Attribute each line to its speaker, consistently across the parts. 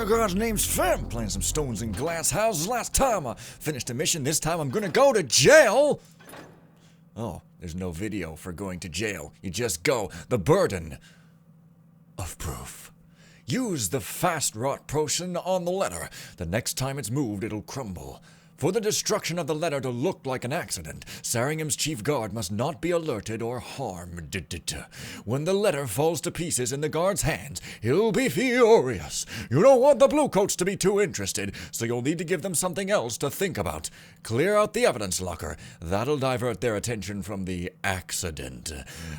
Speaker 1: guys, name's Fem. Playing some stones and glass houses. Last time I finished a mission, this time I'm gonna go to jail. Oh, there's no video for going to jail. You just go. The burden of proof. Use the fast rot potion on the letter. The next time it's moved, it'll crumble. For the destruction of the letter to look like an accident, Saringham's chief guard must not be alerted or harmed. When the letter falls to pieces in the guard's hands, he'll be furious. You don't want the bluecoats to be too interested, so you'll need to give them something else to think about. Clear out the evidence locker. That'll divert their attention from the accident.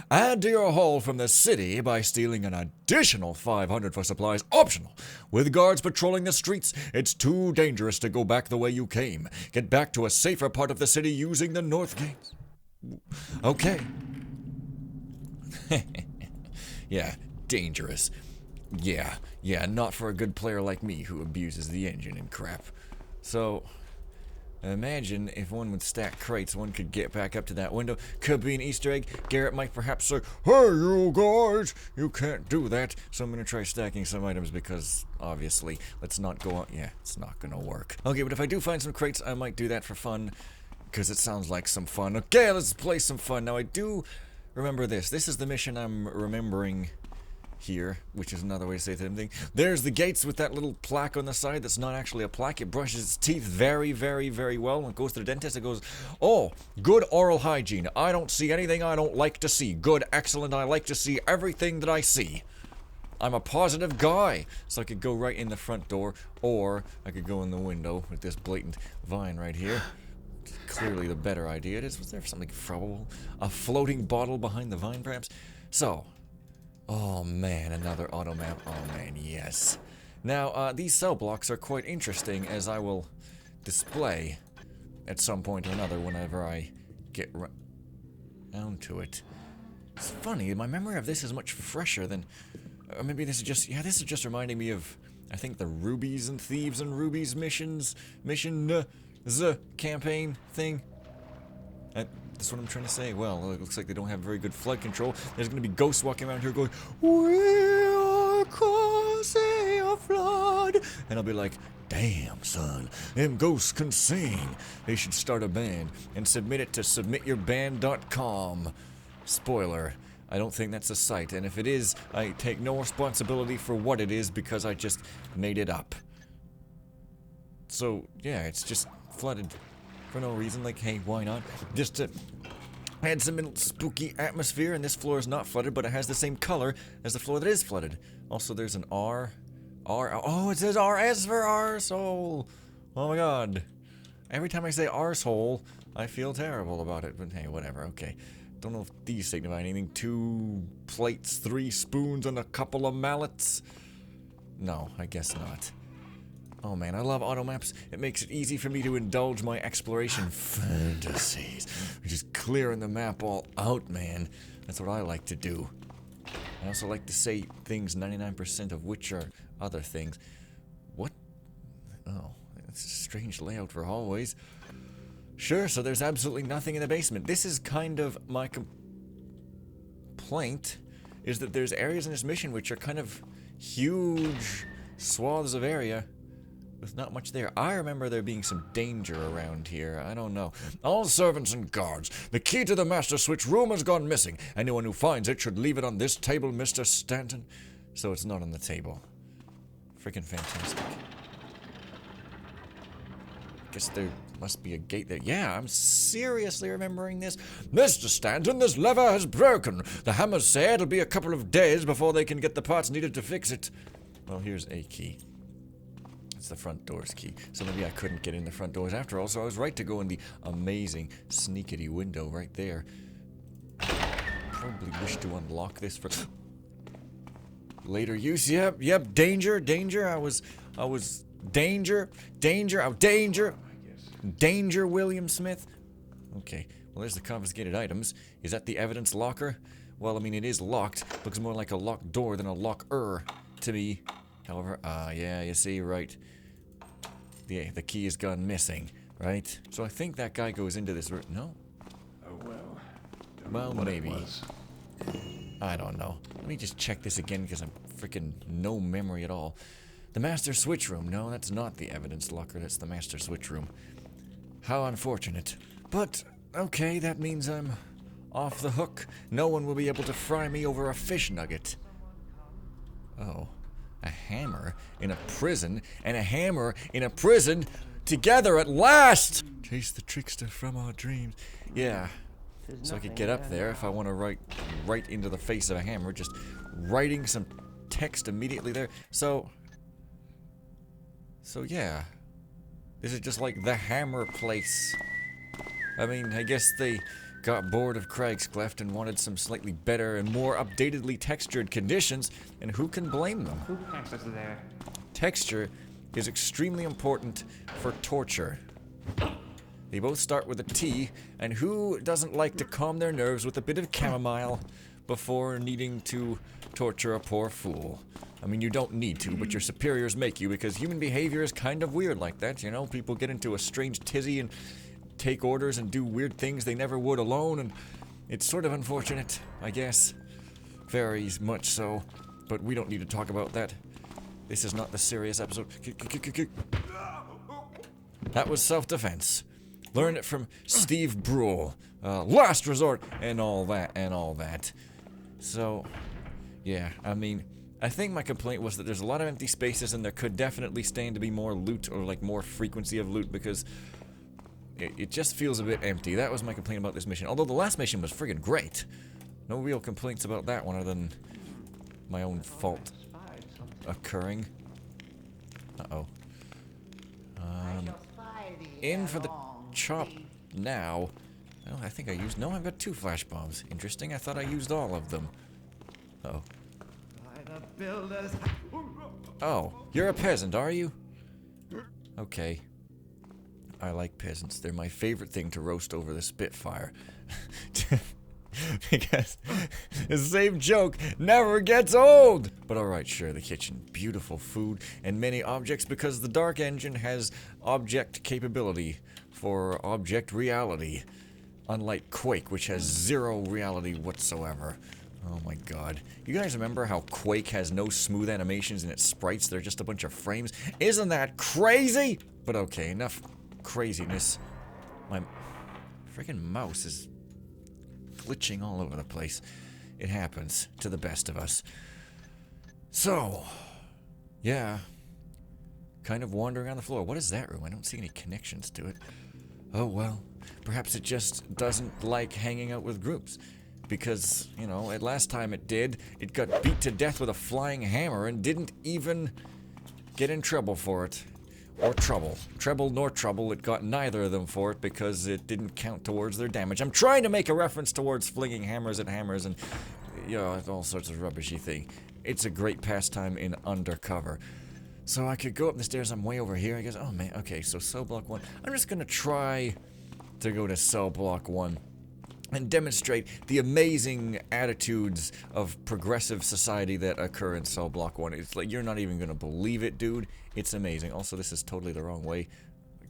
Speaker 1: Add to your haul from the city by stealing an additional 500 for supplies, optional. With guards patrolling the streets, it's too dangerous to go back the way you came. Get back to a safer part of the city using the north gates. Okay. Yeah, dangerous. Yeah, not for a good player like me who abuses the engine and crap. So, imagine if one would stack crates, one could get back up to that window. Could be an Easter egg. Garrett might perhaps say, "Hey, you guys, you can't do that." So I'm going to try stacking some items because, obviously, let's not go on. Yeah, it's not going to work. Okay, but if I do find some crates, I might do that for fun because it sounds like some fun. Okay, let's play some fun. Now, I do remember this. This is the mission I'm remembering here, which is another way to say the same thing. There's the gates with that little plaque on the side that's not actually a plaque. It brushes its teeth very, very, very well. When it goes to the dentist, it goes, "Oh, good oral hygiene. I don't see anything I don't like to see. Good, excellent. I like to see everything that I see. I'm a positive guy." So I could go right in the front door, or I could go in the window with this blatant vine right here. Clearly the better idea. Was there something probable? A floating bottle behind the vine, perhaps? So, oh man, another auto map. Oh man, yes. Now, these cell blocks are quite interesting, as I will display at some point or another whenever I get down to it. It's funny, my memory of this is much fresher than... Or maybe this is just... Yeah, this is just reminding me of, I think, the Rubies and Thieves and Rubies campaign thing. That's what I'm trying to say. Well, it looks like they don't have very good flood control. There's going to be ghosts walking around here going, "We are causing a flood." And I'll be like, "Damn, son, them ghosts can sing. They should start a band and submit it to submityourband.com. Spoiler, I don't think that's a site. And if it is, I take no responsibility for what it is because I just made it up. So, yeah, it's just flooded for no reason, like, hey, why not? Just to add some little spooky atmosphere, and this floor is not flooded, but it has the same color as the floor that is flooded. Also, there's an oh, it says RS for arsehole. Oh my god. Every time I say arsehole, I feel terrible about it, but hey, whatever, okay. Don't know if these signify anything. 2 plates, 3 spoons, and a couple of mallets? No, I guess not. Oh man, I love auto maps. It makes it easy for me to indulge my exploration fantasies. Just clearing the map all out, man. That's what I like to do. I also like to say things 99% of which are other things. What? Oh, it's a strange layout for hallways. Sure, so there's absolutely nothing in the basement. This is kind of my complaint, is that there's areas in this mission which are kind of huge swaths of area with not much there. I remember there being some danger around here. I don't know. "All servants and guards, the key to the master switch room has gone missing. Anyone who finds it should leave it on this table, Mr. Stanton." So it's not on the table. Freaking fantastic. Guess there must be a gate there. Yeah, I'm seriously remembering this. "Mr. Stanton, this lever has broken. The hammers say it'll be a couple of days before they can get the parts needed to fix it." Well, here's a key. It's the front door's key. So maybe I couldn't get in the front doors after all, so I was right to go in the amazing sneakity window right there. Probably wish to unlock this for later use. Yep, danger. I was danger, William Smith. Okay, well there's the confiscated items. Is that the evidence locker? Well, I mean, it is locked. Looks more like a locked door than a locker to me. However, yeah, you see, right. The key has gone missing, right? So I think that guy goes into this room. No?
Speaker 2: Oh, well.
Speaker 1: Well, maybe. I don't know. Let me just check this again because I'm freaking no memory at all. The master switch room. No, that's not the evidence locker. That's the master switch room. How unfortunate. But, okay, that means I'm off the hook. No one will be able to fry me over a fish nugget. Oh. A hammer in a prison and a hammer in a prison together at last! Chase the trickster from our dreams. Yeah. So I could get up there if I want to write right into the face of a hammer, just writing some text immediately there. So yeah. This is just like the hammer place. I mean, I guess they got bored of Craigscleft and wanted some slightly better and more updatedly textured conditions, and who can blame them?
Speaker 2: Who access there?
Speaker 1: Texture is extremely important for torture. They both start with a T, and who doesn't like to calm their nerves with a bit of chamomile before needing to torture a poor fool? I mean, you don't need to, but your superiors make you, because human behavior is kind of weird like that, you know? People get into a strange tizzy and take orders and do weird things they never would alone, and it's sort of unfortunate, I guess. Very much so, but we don't need to talk about that. This is not the serious episode. That was self-defense. Learn it from Steve Brule. Last resort, and all that. So, yeah, I mean, I think my complaint was that there's a lot of empty spaces, and there could definitely stand to be more loot, or like more frequency of loot, because it just feels a bit empty. That was my complaint about this mission. Although the last mission was friggin' great. No real complaints about that one other than my own fault occurring. Uh-oh. In for the chop now. Oh, I think I used... No, I've got 2 flash bombs. Interesting. I thought I used all of them. Uh-oh. Oh, you're a peasant, are you? Okay. I like peasants. They're my favorite thing to roast over the Spitfire. Because the same joke never gets old! But alright, sure, the kitchen. Beautiful food and many objects, because the Dark Engine has object capability for object reality. Unlike Quake, which has 0 reality whatsoever. Oh my god. You guys remember how Quake has no smooth animations in its sprites? They're just a bunch of frames? Isn't that crazy? But okay, enough craziness. My freaking mouse is glitching all over the place. It happens to the best of us. So, yeah. Kind of wandering on the floor. What is that room? I don't see any connections to it. Oh well. Perhaps it just doesn't like hanging out with groups. Because, you know, at last time it did, it got beat to death with a flying hammer and didn't even get in trouble for it. Or trouble. Treble nor trouble, it got neither of them for it because it didn't count towards their damage. I'm trying to make a reference towards flinging hammers at hammers and, you know, all sorts of rubbishy thing. It's a great pastime in Undercover. So I could go up the stairs, I'm way over here, I guess. Oh man, okay, so cell block 1. I'm just gonna try to go to cell block 1 and demonstrate the amazing attitudes of progressive society that occur in cell block 1. It's like, you're not even gonna believe it, dude. It's amazing. Also, this is totally the wrong way.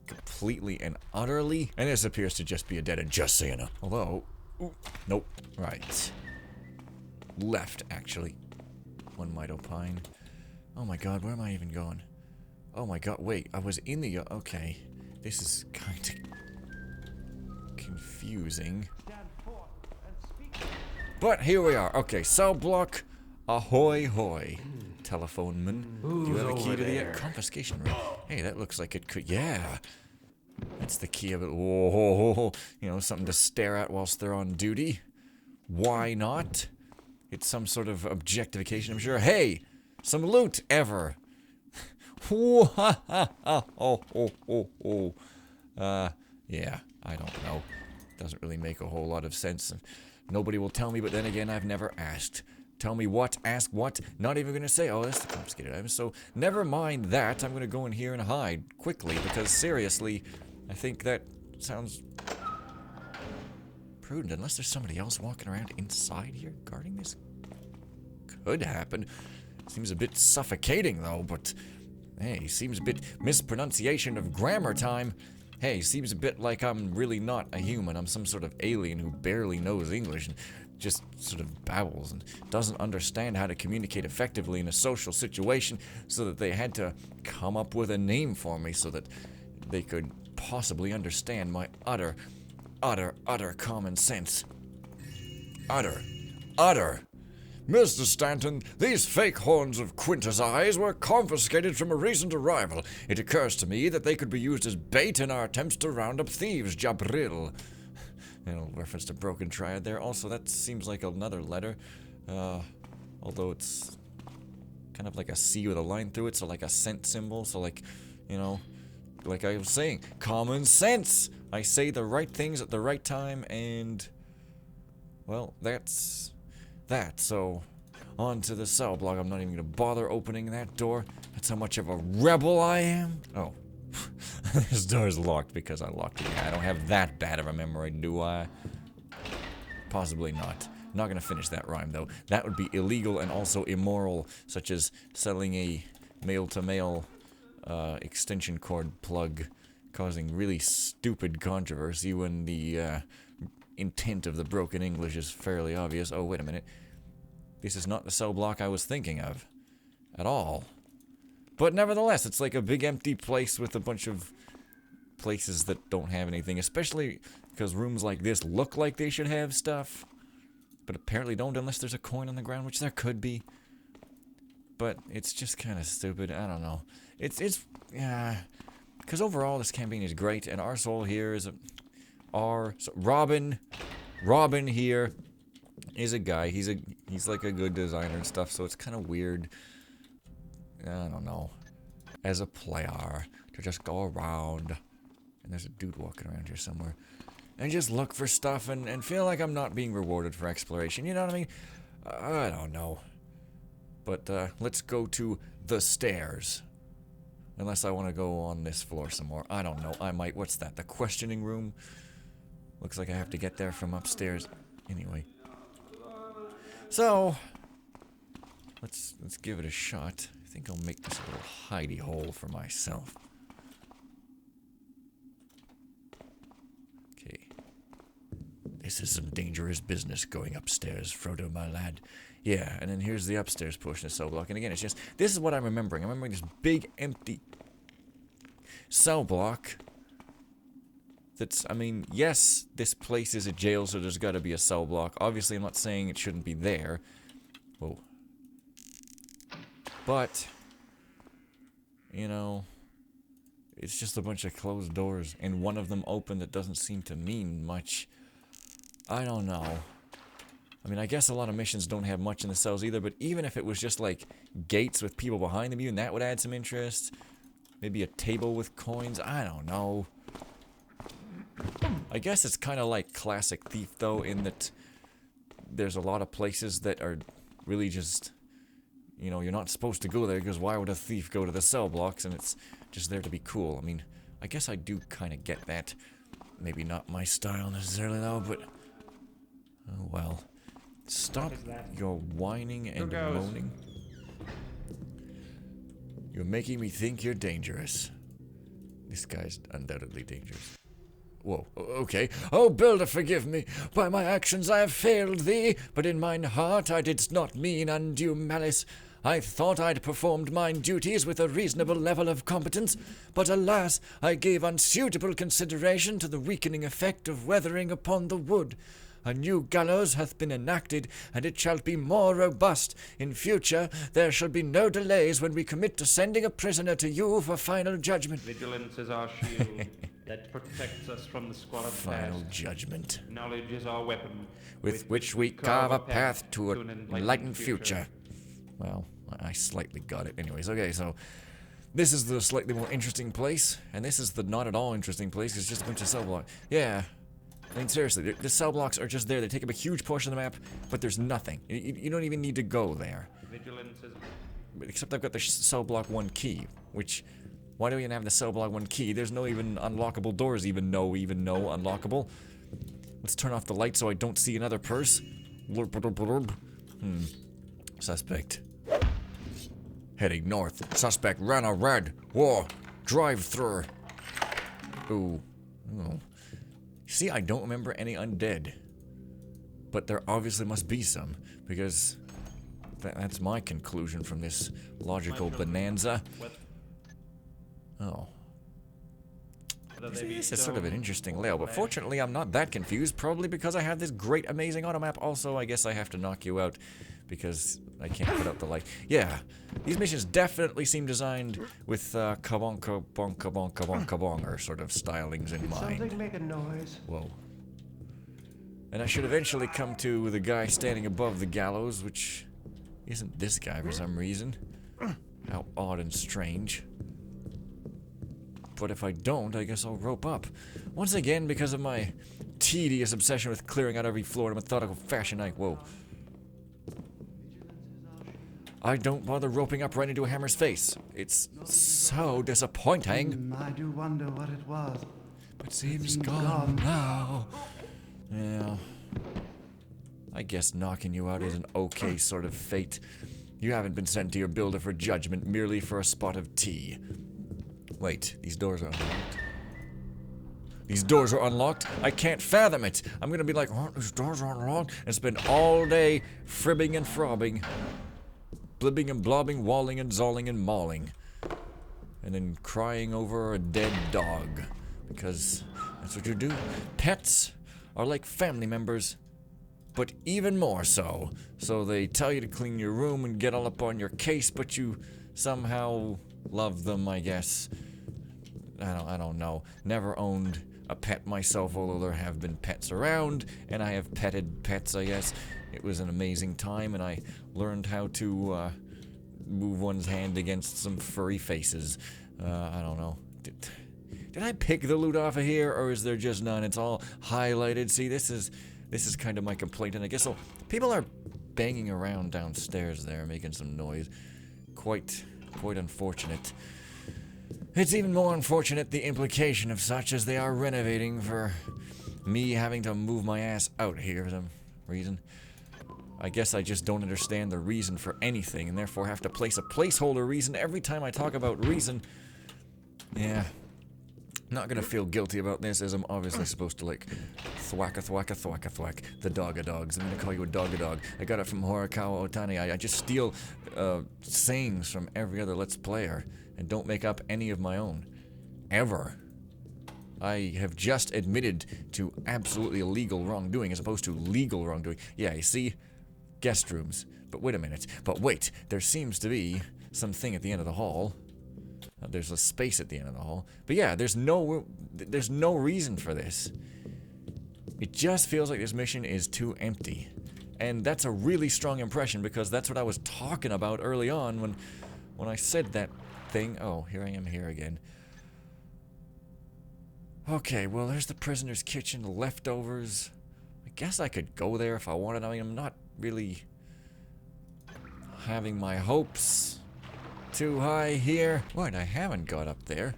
Speaker 1: Completely and utterly. And this appears to just be a dead end, just so you know. Although, ooh, nope. Right. Left, actually. One might opine. Oh my god, where am I even going? Oh my god, wait, I was in the... Okay. This is kind of confusing. But here we are. Okay, cell block, ahoy hoy. Telephone man. Do you have a key to the confiscation room? Hey, that looks like it could... Yeah. That's the key of it. Whoa. You know, something to stare at whilst they're on duty. Why not? It's some sort of objectification, I'm sure. Hey! Some loot, ever. Yeah, I don't know. Doesn't really make a whole lot of sense. Nobody will tell me, but then again, I've never asked. Tell me what, ask what, not even gonna say, oh, that's the confiscated item. So, never mind that, I'm gonna go in here and hide quickly, because seriously, I think that sounds prudent, unless there's somebody else walking around inside here guarding this. Could happen. Seems a bit suffocating, though, but hey, seems a bit mispronunciation of grammar time. Hey, seems a bit like I'm really not a human. I'm some sort of alien who barely knows English. just sort of babbles and doesn't understand how to communicate effectively in a social situation, so that they had to come up with a name for me so that they could possibly understand my utter common sense. Utter. Mr. Stanton, these fake horns of Quintus' eyes were confiscated from a recent arrival. It occurs to me that they could be used as bait in our attempts to round up thieves, Jabril. Reference to Broken Triad there. Also, that seems like another letter. Although it's kind of like a C with a line through it, so like a cent symbol. So like, like I was saying, common sense! I say the right things at the right time, and, well, that's that. So, on to the cell block. I'm not even going to bother opening that door. That's how much of a rebel I am. Oh. This door is locked because I locked it. I don't have that bad of a memory, do I? Possibly not. I'm not going to finish that rhyme, though. That would be illegal and also immoral, such as selling a male-to-male extension cord plug, causing really stupid controversy when the intent of the broken English is fairly obvious. Oh, wait a minute. This is not the cell block I was thinking of. At all. But nevertheless, it's like a big empty place with a bunch of places that don't have anything. Especially because rooms like this look like they should have stuff. But apparently don't unless there's a coin on the ground, which there could be. But it's just kind of stupid. I don't know. Yeah. Because overall, this campaign is great. And our soul here is Robin here is a guy. He's like a good designer and stuff. So it's kind of weird. I don't know, as a player, to just go around, and there's a dude walking around here somewhere, and just look for stuff and feel like I'm not being rewarded for exploration, you know what I mean? I don't know. But, let's go to the stairs. Unless I want to go on this floor some more. I don't know, I might. What's that, the questioning room? Looks like I have to get there from upstairs. Anyway. So, let's give it a shot. I think I'll make this a little hidey hole for myself. Okay. This is some dangerous business going upstairs, Frodo, my lad. Yeah, and then here's the upstairs portion of cell block. And again, it's just, this is what I'm remembering. I'm remembering this big, empty cell block. That's, I mean, yes, this place is a jail, so there's got to be a cell block. Obviously, I'm not saying it shouldn't be there. Whoa. But, it's just a bunch of closed doors, and one of them open that doesn't seem to mean much. I don't know. I mean, I guess a lot of missions don't have much in the cells either, but even if it was just like gates with people behind them, even that would add some interest. Maybe a table with coins, I don't know. I guess it's kind of like classic Thief, though, in that there's a lot of places that are really just... you're not supposed to go there, because why would a thief go to the cell blocks, and it's just there to be cool. I mean, I guess I do kind of get that. Maybe not my style necessarily, though, but... oh, well. Stop your whining and moaning. You're making me think you're dangerous. This guy's undoubtedly dangerous. Whoa, okay. Oh, Builder, forgive me. By my actions I have failed thee, but in mine heart I didst not mean undue malice. I thought I'd performed mine duties with a reasonable level of competence, but alas, I gave unsuitable consideration to the weakening effect of weathering upon the wood. A new gallows hath been enacted, and it shall be more robust. In future there shall be no delays when we commit to sending a prisoner to you for final judgment.
Speaker 2: Vigilance is our shield that protects us from the squalid
Speaker 1: Final
Speaker 2: past.
Speaker 1: judgment.
Speaker 2: Knowledge is our weapon,
Speaker 1: With which we carve a path to an enlightened future. Well, I slightly got it. Anyways, okay, so this is the slightly more interesting place, and this is the not at all interesting place. It's just a bunch of cell blocks. Yeah. I mean, seriously, the cell blocks are just there. They take up a huge portion of the map, but there's nothing. You don't even need to go there.
Speaker 2: Vigilance is...
Speaker 1: Except I've got the cell block 1 key, which... why do we even have the cell block 1 key? There's no even unlockable doors, even no unlockable. Let's turn off the light so I don't see another purse. Suspect. Heading north. Suspect ran a red. Whoa. Drive through. Ooh. Oh. See, I don't remember any undead. But there obviously must be some, because that's my conclusion from this logical bonanza. Oh. This is sort of an interesting layout, but fortunately I'm not that confused, probably because I have this great, amazing automap. Also, I guess I have to knock you out, because I can't put out the light. Yeah, these missions definitely seem designed with kabonka bonka bonka bonka bonger sort of stylings in mind.
Speaker 3: Something make a noise.
Speaker 1: Whoa. And I should eventually come to the guy standing above the gallows, which isn't this guy for some reason. How odd and strange. But if I don't, I guess I'll rope up. Once again, because of my tedious obsession with clearing out every floor in a methodical fashion, whoa. I don't bother roping up right into a hammer's face. It's so disappointing.
Speaker 3: I do wonder what it was.
Speaker 1: But seems gone now. Yeah. I guess knocking you out is an okay sort of fate. You haven't been sent to your builder for judgment merely for a spot of tea. Wait, these doors are unlocked. These doors are unlocked? I can't fathom it. I'm gonna be like, oh, these doors are unlocked, and spend all day fribbing and frobbing, blibbing and blobbing, walling and zolling and mauling, and then crying over a dead dog, because that's what you do. Pets are like family members, but even more so. So they tell you to clean your room and get all up on your case, but you somehow love them, I guess. I don't know. Never owned a pet myself, although there have been pets around, and I have petted pets, I guess. It was an amazing time, and I learned how to move one's hand against some furry faces. I don't know. Did I pick the loot off of here, or is there just none? It's all highlighted. See, this is kind of my complaint, and I guess people are banging around downstairs there, making some noise. Quite unfortunate. It's even more unfortunate the implication of such as they are renovating for me having to move my ass out here for some reason. I guess I just don't understand the reason for anything and therefore have to place a placeholder reason every time I talk about reason. Yeah. Not gonna feel guilty about this, as I'm obviously supposed to, like, thwack the dog-a-dogs. I'm gonna call you a dog-a-dog. I got it from Horikawa Otani. I just steal sayings from every other Let's Player and don't make up any of my own. Ever. I have just admitted to absolutely illegal wrongdoing as opposed to legal wrongdoing. Yeah, you see? Guest rooms. But wait a minute. But wait, there seems to be something at the end of the hall. There's a space at the end of the hall. But yeah, there's no reason for this. It just feels like this mission is too empty. And that's a really strong impression because that's what I was talking about early on when I said that thing. Oh, here I am here again. Okay, well, there's the prisoner's kitchen, the leftovers. I guess I could go there if I wanted. I mean, I'm not really having my hopes too high here. What? I haven't got up there.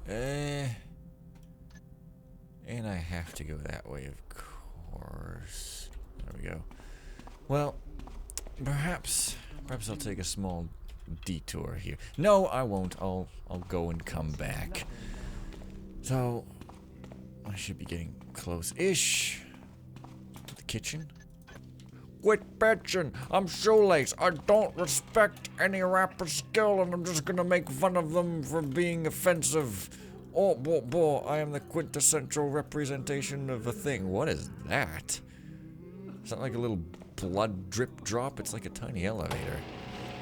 Speaker 1: And I have to go that way, of course. There we go. Well, perhaps I'll take a small detour here. No, I won't. I'll go and come back. So, I should be getting close-ish to the kitchen. Quit bitching! I'm shoelace. I don't respect any rapper's skill, and I'm just gonna make fun of them for being offensive. Oh, boy, I am the quintessential representation of a thing. What is that? Is that like a little blood drip drop? It's like a tiny elevator.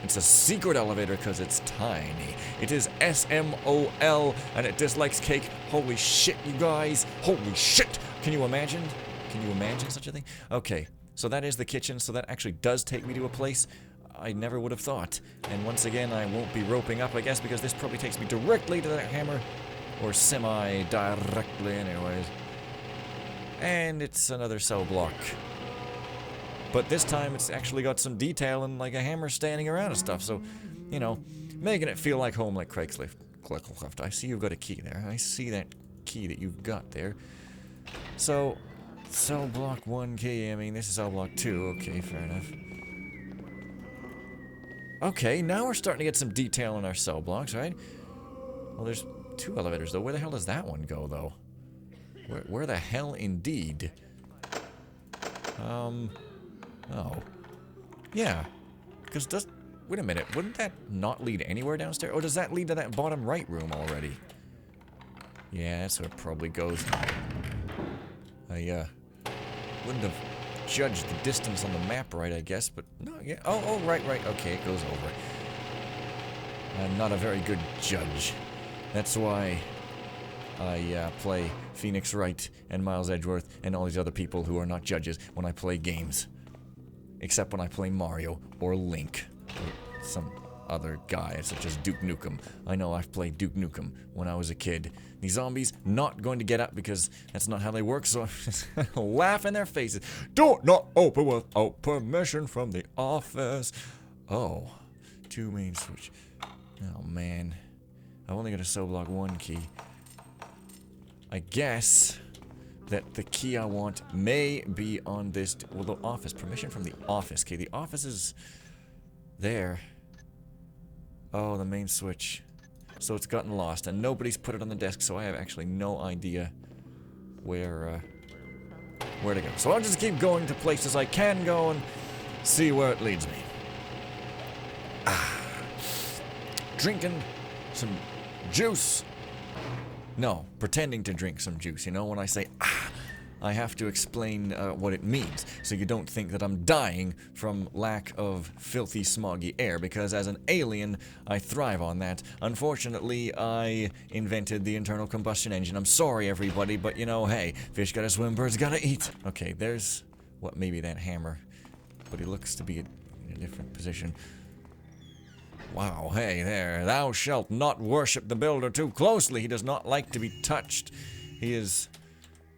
Speaker 1: It's a secret elevator because it's tiny. It is SMOL, and it dislikes cake. Holy shit, you guys. Holy shit! Can you imagine? Can you imagine such a thing? Okay. So that is the kitchen, so that actually does take me to a place I never would have thought. And once again, I won't be roping up, I guess, because this probably takes me directly to that hammer. Or semi-directly, anyways. And it's another cell block. But this time, it's actually got some detail and, like, a hammer standing around and stuff. So, you know, making it feel like home, like Craigslist. I see you've got a key there. I see that key that you've got there. So, cell block 1 key, I mean, this is cell block 2. Okay, fair enough. Okay, now we're starting to get some detail in our cell blocks, right? Well, there's 2 elevators, though. Where the hell does that one go, though? Where the hell indeed? Oh. Yeah. Because wait a minute, wouldn't that not lead anywhere downstairs? Or does that lead to that bottom right room already? Yeah, that's where it probably goes. I, wouldn't have judged the distance on the map right, I guess, but no, yeah. Oh, right. Okay, it goes over. I'm not a very good judge. That's why I play Phoenix Wright and Miles Edgeworth and all these other people who are not judges when I play games. Except when I play Mario or Link or some other guy such as Duke Nukem. I know I've played Duke Nukem when I was a kid. These zombies not going to get up because that's not how they work, so I'm just gonna laugh in their faces. Door not open without permission from the office. Oh, 2 main switch. Oh man, I've only got a cell block 1 key. I guess that the key I want may be on this, well, the office, permission from the office. Okay, the office is there. Oh, the main switch. So it's gotten lost, and nobody's put it on the desk, so I have actually no idea where to go. So I'll just keep going to places I can go and see where it leads me. Drinking some juice. No, pretending to drink some juice, you know, when I say, I have to explain what it means, so you don't think that I'm dying from lack of filthy, smoggy air, because as an alien, I thrive on that. Unfortunately, I invented the internal combustion engine. I'm sorry, everybody, but you know, hey, fish gotta swim, birds gotta eat. Okay, there's, what, maybe that hammer, but he looks to be in a different position. Wow, hey there, thou shalt not worship the builder too closely. He does not like to be touched. He is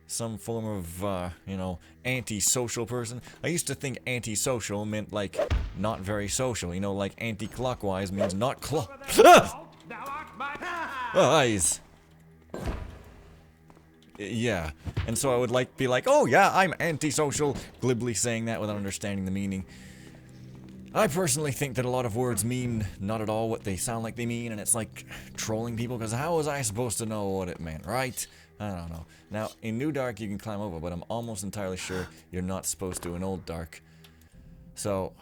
Speaker 1: some form of, you know, anti-social person. I used to think anti-social meant, like, not very social. You know, like anti-clockwise means not eyes. Yeah, and so I would, be like, oh yeah, I'm anti-social, glibly saying that without understanding the meaning. I personally think that a lot of words mean not at all what they sound like they mean, and it's like trolling people, because how was I supposed to know what it meant, right? I don't know. Now, in New Dark, you can climb over, but I'm almost entirely sure you're not supposed to in Old Dark. So,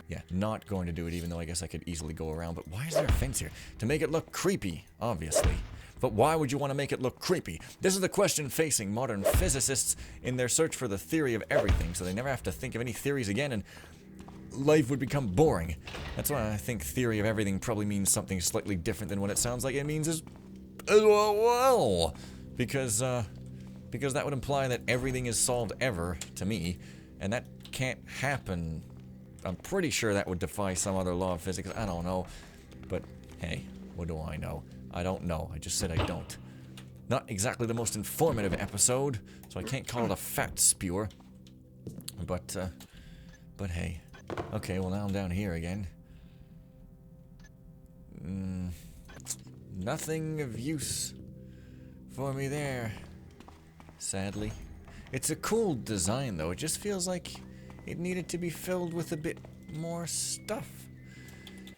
Speaker 1: yeah, not going to do it, even though I guess I could easily go around. But why is there a fence here? To make it look creepy, obviously. But why would you want to make it look creepy? This is the question facing modern physicists in their search for the theory of everything, so they never have to think of any theories again, and life would become boring. That's why I think theory of everything probably means something slightly different than what it sounds like it means as well. Because that would imply that everything is solved ever, to me, and that can't happen. I'm pretty sure that would defy some other law of physics. I don't know. But, hey, what do I know? I don't know. I just said I don't. Not exactly the most informative episode, so I can't call it a fat spewer. But hey. Okay, well now I'm down here again. Nothing of use for me there, sadly. It's a cool design though, it just feels like it needed to be filled with a bit more stuff,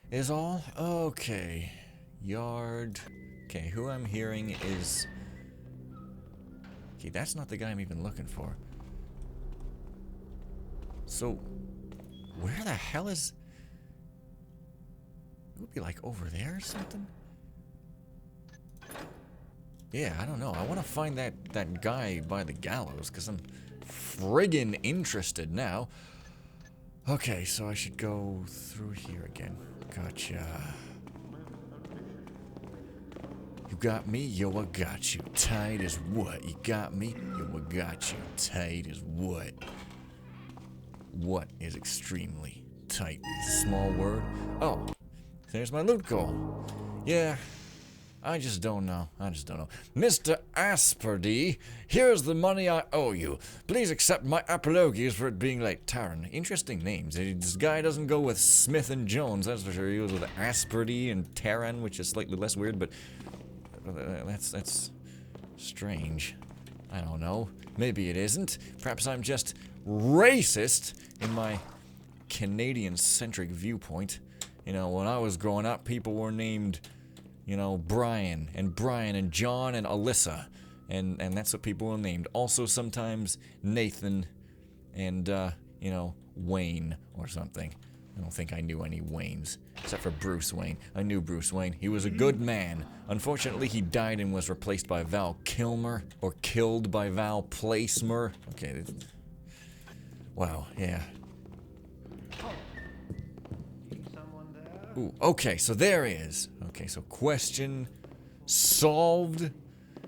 Speaker 1: is all. Okay, yard. Okay, who I'm hearing is... Okay, that's not the guy I'm even looking for. So... where the hell is... it would be like over there or something? Yeah, I don't know. I want to find that guy by the gallows, because I'm friggin' interested now. Okay, so I should go through here again. Gotcha. You got me? Yo, I got you. Tight as what? You got me? Yo, I got you. Tight as what? What is extremely tight? Small word? Oh, there's my loot goal. Yeah, I just don't know. Mr. Asperdy, here's the money I owe you. Please accept my apologies for it being late. Taran. Interesting names. This guy doesn't go with Smith and Jones, that's for sure. He goes with Asperdy and Taran, which is slightly less weird, but that's strange. I don't know. Maybe it isn't. Perhaps I'm just racist in my Canadian-centric viewpoint. You know, when I was growing up, people were named, you know, Brian and John and Alyssa. And that's what people are named. Also sometimes Nathan and, you know, Wayne or something. I don't think I knew any Waynes, except for Bruce Wayne. I knew Bruce Wayne. He was a good man. Unfortunately, he died and was replaced by Val Kilmer, or killed by Val Placemer. Okay, wow, yeah.
Speaker 3: Someone there?
Speaker 1: Ooh, okay, so there he is. Okay, so question solved.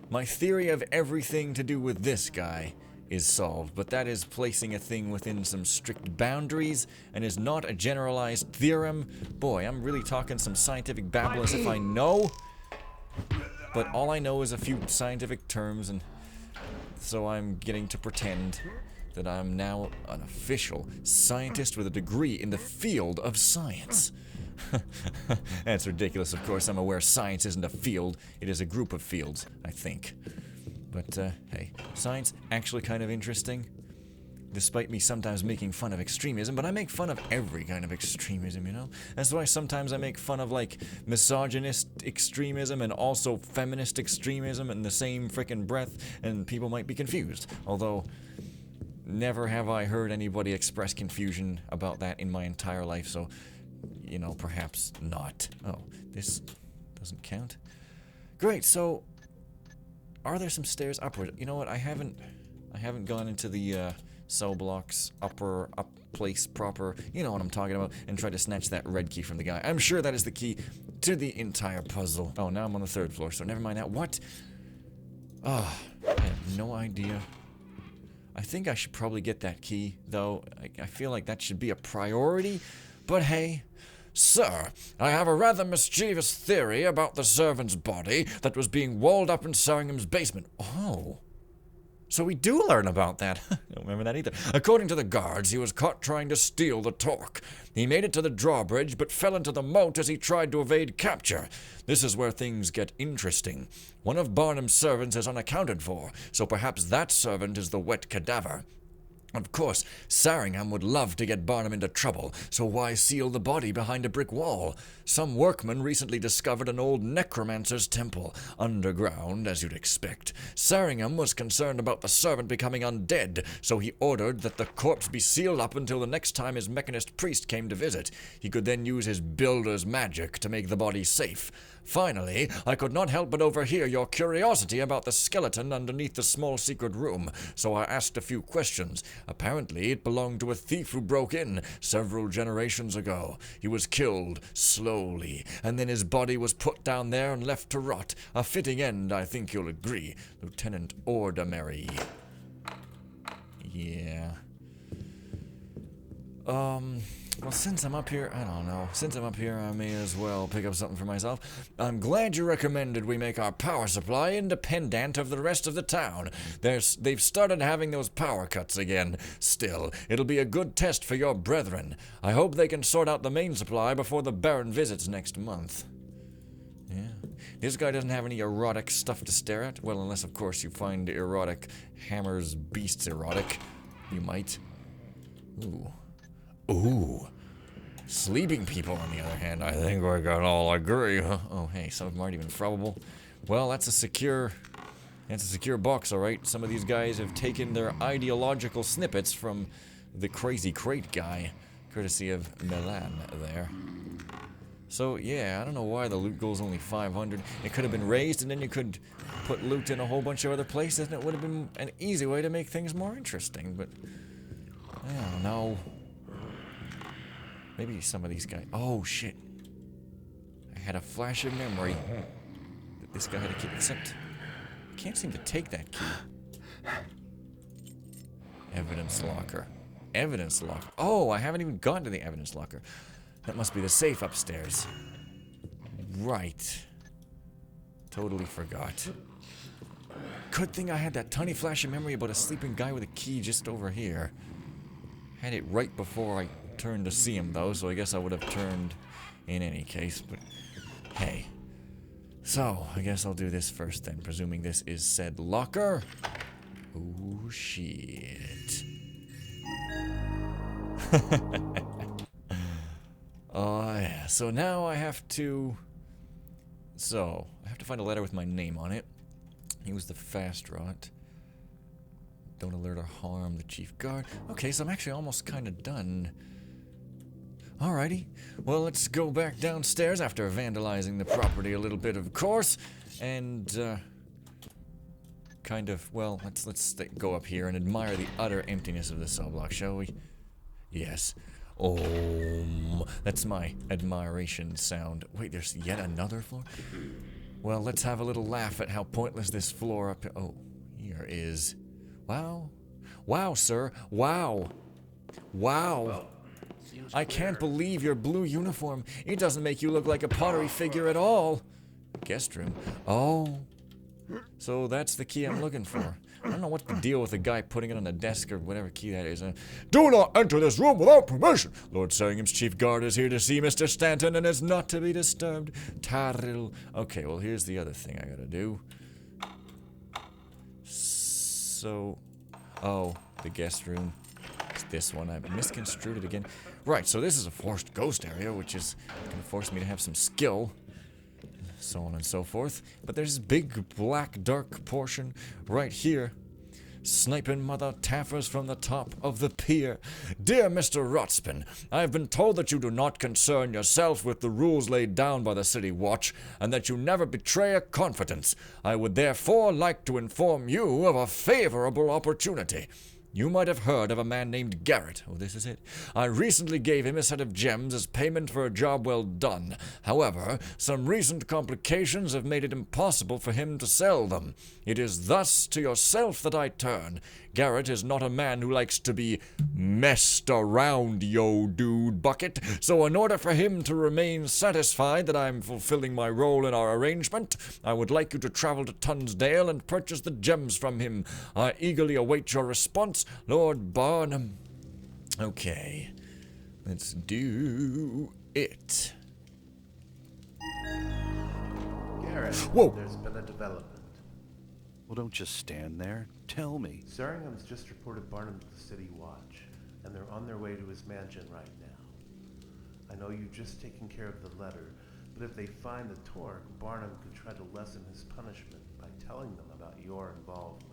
Speaker 1: My theory of everything to do with this guy is solved, but that is placing a thing within some strict boundaries and is not a generalized theorem. Boy, I'm really talking some scientific babble as if I know, but all I know is a few scientific terms, and so I'm getting to pretend that I'm now an official scientist with a degree in the field of science. That's ridiculous, of course. I'm aware science isn't a field, it is a group of fields, I think. But, hey, science actually kind of interesting. Despite me sometimes making fun of extremism, but I make fun of every kind of extremism, you know? That's why sometimes I make fun of, like, misogynist extremism and also feminist extremism in the same frickin' breath, and people might be confused. Although, never have I heard anybody express confusion about that in my entire life, so, you know, perhaps not. Oh, this doesn't count. Great, so are there some stairs upward? You know what? I haven't gone into the cell blocks up place proper. You know what I'm talking about, and tried to snatch that red key from the guy. I'm sure that is the key to the entire puzzle. Oh, now I'm on the 3rd floor, so never mind that. What? Ah, I have no idea. I think I should probably get that key, though. I feel like that should be a priority. But hey. Sir, I have a rather mischievous theory about the servant's body that was being walled up in Saringham's basement. Oh. So we do learn about that. I don't remember that either. According to the guards, he was caught trying to steal the torque. He made it to the drawbridge, but fell into the moat as he tried to evade capture. This is where things get interesting. One of Barnum's servants is unaccounted for, so perhaps that servant is the wet cadaver. Of course, Saringham would love to get Barnum into trouble, so why seal the body behind a brick wall? Some workmen recently discovered an old necromancer's temple, underground, as you'd expect. Saringham was concerned about the servant becoming undead, so he ordered that the corpse be sealed up until the next time his mechanist priest came to visit. He could then use his builder's magic to make the body safe. Finally, I could not help but overhear your curiosity about the skeleton underneath the small secret room, so I asked a few questions. Apparently, it belonged to a thief who broke in several generations ago. He was killed slowly, and then his body was put down there and left to rot. A fitting end, I think you'll agree, Lieutenant Ordamary. Yeah. Well, since I'm up here, I don't know. Since I'm up here, I may as well pick up something for myself. I'm glad you recommended we make our power supply independent of the rest of the town. They've started having those power cuts again. Still, it'll be a good test for your brethren. I hope they can sort out the main supply before the Baron visits next month. Yeah. This guy doesn't have any erotic stuff to stare at. Well, unless, of course, you find erotic Hammer's beasts erotic. You might. Ooh. Ooh. Sleeping people, on the other hand, I think we can all agree. Huh? Oh, hey, some of them aren't even probable. Well, that's a secure box, alright. Some of these guys have taken their ideological snippets from the crazy crate guy, courtesy of Milan there. So, yeah, I don't know why the loot goal's only 500. It could have been raised, and then you could put loot in a whole bunch of other places, and it would have been an easy way to make things more interesting, but I don't know. Maybe some of these guys. Oh, shit. I had a flash of memory that this guy had a key, except I can't seem to take that key. Evidence locker. Evidence locker. Oh, I haven't even gotten to the evidence locker. That must be the safe upstairs. Right. Totally forgot. Good thing I had that tiny flash of memory about a sleeping guy with a key just over here. Had it right before I turned to see him, though, so I guess I would have turned in any case, but hey. So, I guess I'll do this first then, presuming this is said locker. Oh, shit. Oh, yeah. So now I have to find a letter with my name on it. He was the fast rot. Don't alert or harm the chief guard. Okay, so I'm actually almost kind of done. Alrighty. Well, let's go back downstairs after vandalizing the property a little bit, of course. And, let's go up here and admire the utter emptiness of the cell block, shall we? Yes. That's my admiration sound. Wait, there's yet another floor? Well, let's have a little laugh at how pointless this floor up here. Oh, here is. Wow. Wow, sir. Wow. Wow.
Speaker 3: Well,
Speaker 1: I can't believe your blue uniform. It doesn't make you look like a pottery figure at all. Guest room. Oh. So that's the key I'm looking for. I don't know what the deal with the guy putting it on the desk or whatever key that is. Do not enter this room without permission. Lord Saringham's chief guard is here to see Mr. Stanton and is not to be disturbed. Tarrill. Okay, well, here's the other thing I gotta do. So, the guest room. It's this one. I've misconstrued it again. Right, so this is a forced ghost area, which is gonna force me to have some skill. So on and so forth. But there's this big, black, dark portion right here. Sniping mother taffers from the top of the pier. Dear Mr. Rotspin, I have been told that you do not concern yourself with the rules laid down by the City Watch, and that you never betray a confidence. I would therefore like to inform you of a favorable opportunity. You might have heard of a man named Garrett. Oh, this is it. I recently gave him a set of gems as payment for a job well done. However, some recent complications have made it impossible for him to sell them. It is thus to yourself that I turn. Garrett is not a man who likes to be messed around, yo dude bucket. So in order for him to remain satisfied that I am fulfilling my role in our arrangement, I would like you to travel to Tunsdale and purchase the gems from him. I eagerly await your response, Lord Barnum. Okay, let's do it.
Speaker 3: Garrett,
Speaker 1: Whoa.
Speaker 3: there's been a development.
Speaker 4: Well, don't just stand there. Tell me.
Speaker 3: Saringham's just reported Barnum to the City Watch, and they're on their way to his mansion right now. I know you've just taken care of the letter, but if they find the torque, Barnum could try to lessen his punishment by telling them about your involvement.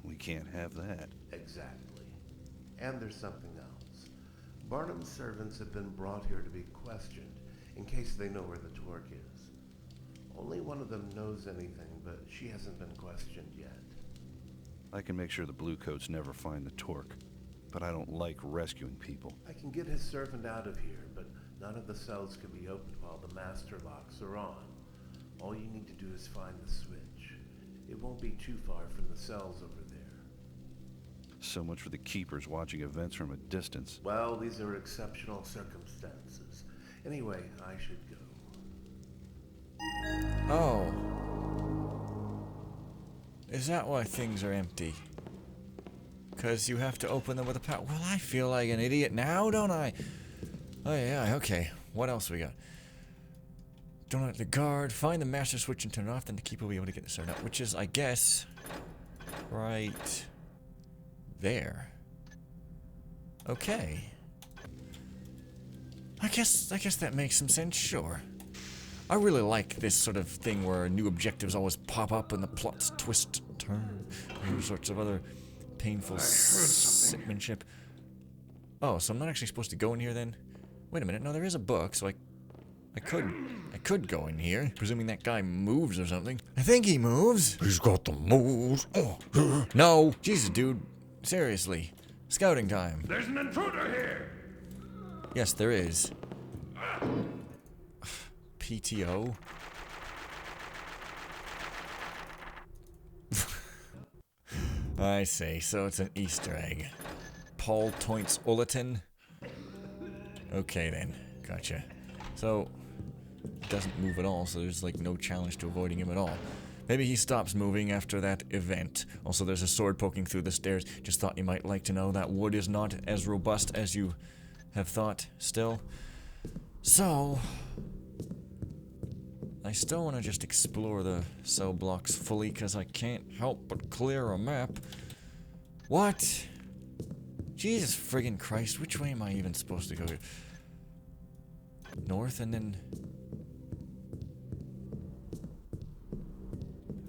Speaker 4: We can't have that.
Speaker 3: Exactly. And there's something else. Barnum's servants have been brought here to be questioned, in case they know where the torque is. Only one of them knows anything, but she hasn't been questioned yet.
Speaker 4: I can make sure the Bluecoats never find the torque, but I don't like rescuing people.
Speaker 3: I can get his servant out of here, but none of the cells can be opened while the master locks are on. All you need to do is find the switch. It won't be too far from the cells over there.
Speaker 4: So much for the keepers watching events from a distance.
Speaker 3: Well, these are exceptional circumstances. Anyway, I should go.
Speaker 1: Oh. Is that why things are empty? Because you have to open them with a power. Well, I feel like an idiot now, don't I? Oh, yeah, okay. What else we got? Don't let the guard. Find the master switch and turn it off, then the keeper will be able to get the started out. Which is, I guess, right there. Okay. I guess that makes some sense, sure. I really like this sort of thing where new objectives always pop up and the plots twist and turn. And all sorts of other painful seamanship. Oh, so I'm not actually supposed to go in here then? Wait a minute, no, there is a book, so I could go in here, presuming that guy moves or something. I think he moves. He's got the moves. Oh. No, Jesus, dude. Seriously. Scouting time.
Speaker 2: There's an intruder here!
Speaker 1: Yes, there is. PTO. I see, so it's an Easter egg. Paul Toints Ulleton. Okay then, gotcha. So, it doesn't move at all, so there's like no challenge to avoiding him at all. Maybe he stops moving after that event. Also, there's a sword poking through the stairs. Just thought you might like to know that wood is not as robust as you have thought still. So, I still want to just explore the cell blocks fully because I can't help but clear a map. What? Jesus friggin' Christ, which way am I even supposed to go here? North and then...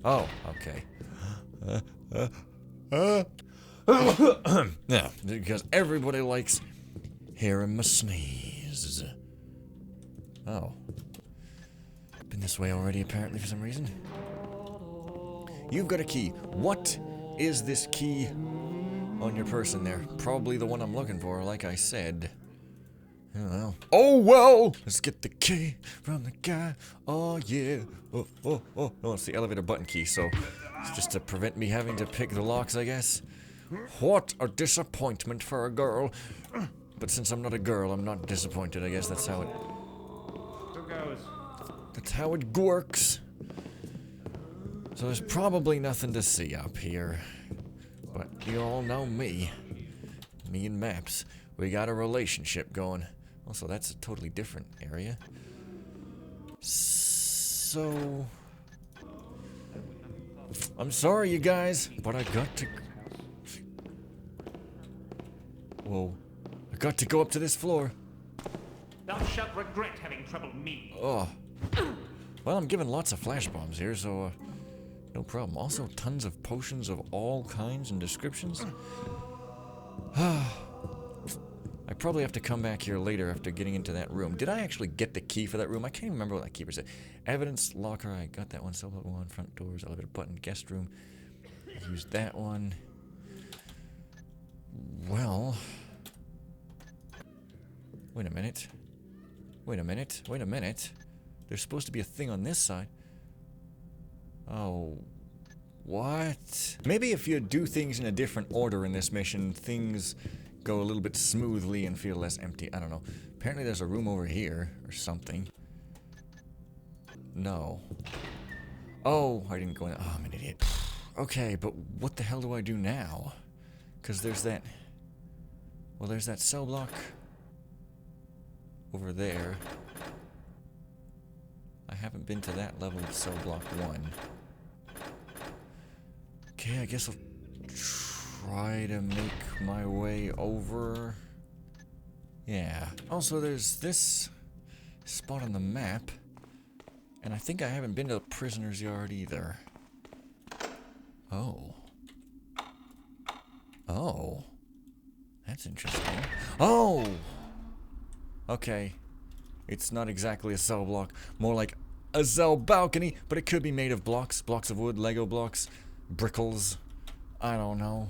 Speaker 1: Oh, okay. Yeah, because everybody likes hearing my sneeze. Oh. Been this way already, apparently, for some reason. You've got a key. What is this key on your person there? Probably the one I'm looking for, like I said. Oh well! Let's get the key from the guy. Oh yeah. Oh, it's the elevator button key, so it's just to prevent me having to pick the locks, I guess. What a disappointment for a girl. But since I'm not a girl, I'm not disappointed. I guess that's how it...
Speaker 2: Who goes?
Speaker 1: That's how it works. So there's probably nothing to see up here. But you all know me. Me and maps. We got a relationship going. Also, that's a totally different area. So... I'm sorry, you guys, but I got to... Whoa. I got to go up to this floor.
Speaker 2: Thou shalt regret having troubled me.
Speaker 1: Oh. Well, I'm given lots of flash bombs here, so, no problem. Also, tons of potions of all kinds and descriptions. I probably have to come back here later after getting into that room. Did I actually get the key for that room? I can't even remember what that keeper said. Evidence locker, I got that one. Cell phone one, front doors, elevator button, guest room. I used that one. Well... Wait a minute. Wait a minute. Wait a minute. There's supposed to be a thing on this side. Oh... What? Maybe if you do things in a different order in this mission, things go a little bit smoothly and feel less empty. I don't know. Apparently there's a room over here, or something. No. Oh, I didn't go in. Oh, I'm an idiot. Okay, but what the hell do I do now? Because there's that... Well, there's that cell block over there. I haven't been to that level of cell block 1. Okay, I guess I'll try to make my way over. Yeah. Also, there's this spot on the map. And I think I haven't been to the prisoner's yard either. Oh. Oh. That's interesting. Oh! Okay. It's not exactly a cell block. More like a cell balcony, but it could be made of blocks. Blocks of wood, Lego blocks, brickles. I don't know.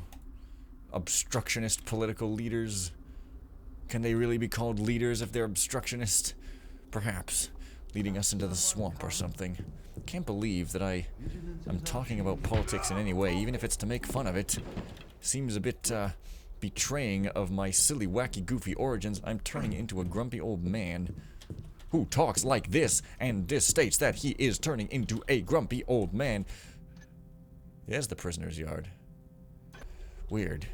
Speaker 1: Obstructionist political leaders. Can they really be called leaders if they're obstructionist? Perhaps. Leading us into the swamp or something. Can't believe that I'm talking about politics in any way, even if it's to make fun of it. Seems a bit, betraying of my silly, wacky, goofy origins. I'm turning into a grumpy old man who talks like this, and this states that he is turning into a grumpy old man. There's the prisoner's yard. Weird.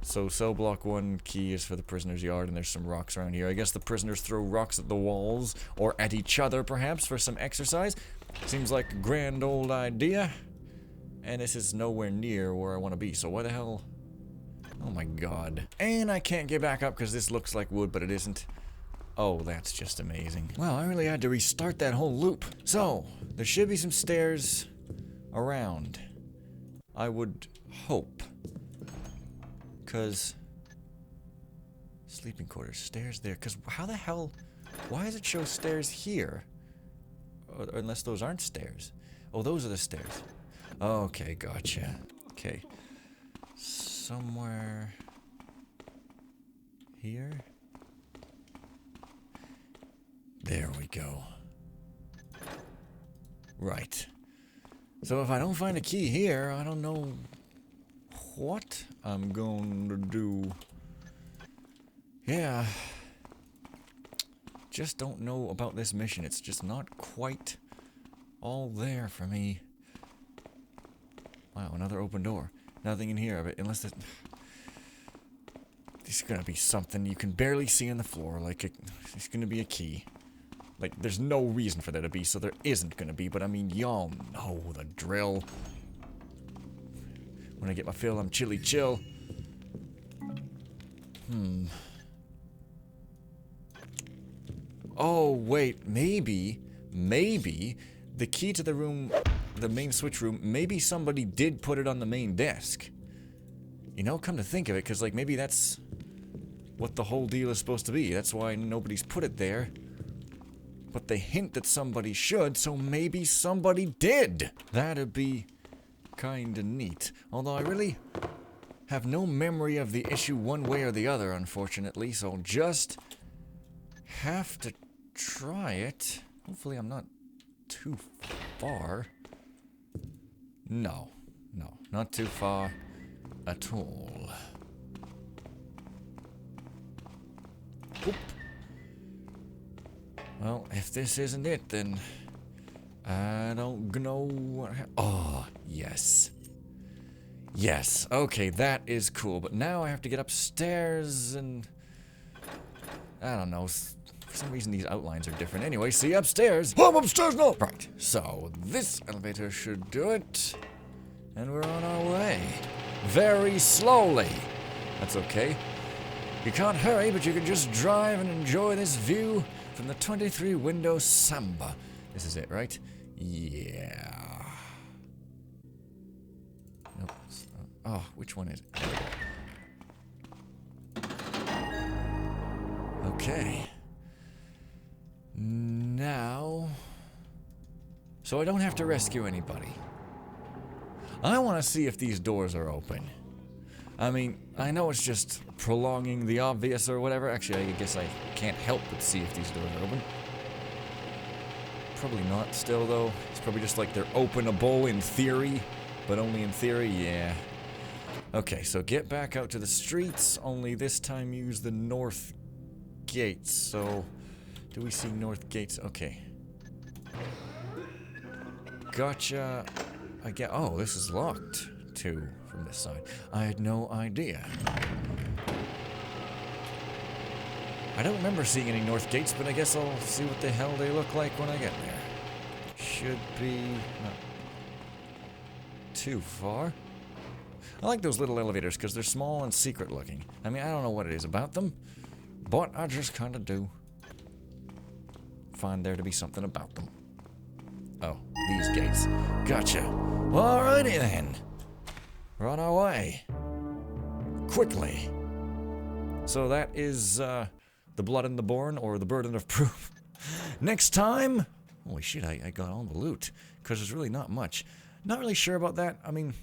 Speaker 1: So cell block 1 key is for the prisoner's yard, and there's some rocks around here. I guess the prisoners throw rocks at the walls, or at each other perhaps, for some exercise. Seems like a grand old idea. And this is nowhere near where I want to be, so why the hell... Oh my god. And I can't get back up because this looks like wood, but it isn't. Oh, that's just amazing. Wow, I really had to restart that whole loop. So, there should be some stairs around. I would hope. Because... Sleeping quarters, stairs there. Because how the hell... Why does it show stairs here? Or, unless those aren't stairs. Oh, those are the stairs. Okay, gotcha. Okay. Somewhere... Here? There we go. Right. So if I don't find a key here, I don't know what I'm going to do. Yeah. Just don't know about this mission. It's just not quite all there for me. Wow, another open door. Nothing in here of it, unless it... There's gonna be something you can barely see on the floor, like it's gonna be a key. Like, there's no reason for there to be, so there isn't gonna be, but I mean, y'all know the drill. When I get my fill, I'm chilly chill. Oh, wait, maybe the key to the room the main switch room, maybe somebody did put it on the main desk. You know, come to think of it, because, like, maybe that's what the whole deal is supposed to be. That's why nobody's put it there. But they hint that somebody should, so maybe somebody did. That'd be kinda neat. Although I really have no memory of the issue one way or the other, unfortunately, so I'll just have to try it. Hopefully I'm not too far. No, not too far at all. Oop. Well, if this isn't it, then I don't know what oh, yes. Yes, okay, that is cool, but now I have to get upstairs and I don't know, for some reason these outlines are different. Anyway, see you upstairs. Oh, I'm upstairs now! Right, so this elevator should do it. And we're on our way. Very slowly. That's okay. You can't hurry, but you can just drive and enjoy this view from the 23 window Samba. This is it, right? Yeah. Nope. Oh, which one is it? Okay. Now... So I don't have to rescue anybody. I want to see if these doors are open. I mean, I know it's just prolonging the obvious or whatever. Actually, I guess I can't help but see if these doors are open. Probably not still, though. It's probably just like they're openable in theory, but only in theory, yeah. Okay, so get back out to the streets, only this time use the north gates. So, do we see north gates? Okay. Gotcha. I get. Oh, this is locked, too, from this side. I had no idea. I don't remember seeing any north gates, but I guess I'll see what the hell they look like when I get there. Should be not too far. I like those little elevators because they're small and secret looking. I mean, I don't know what it is about them, but I just kind of do find there to be something about them. Oh, these gates. Gotcha. Alrighty then. We're on our way. Quickly. So that is, the blood in the born, or the burden of proof. Next time... Holy shit, I got all the loot. Because there's really not much. Not really sure about that. I mean...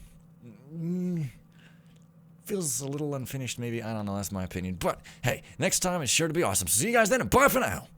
Speaker 1: feels a little unfinished, maybe. I don't know, that's my opinion. But, hey, next time is sure to be awesome. So see you guys then, and bye for now!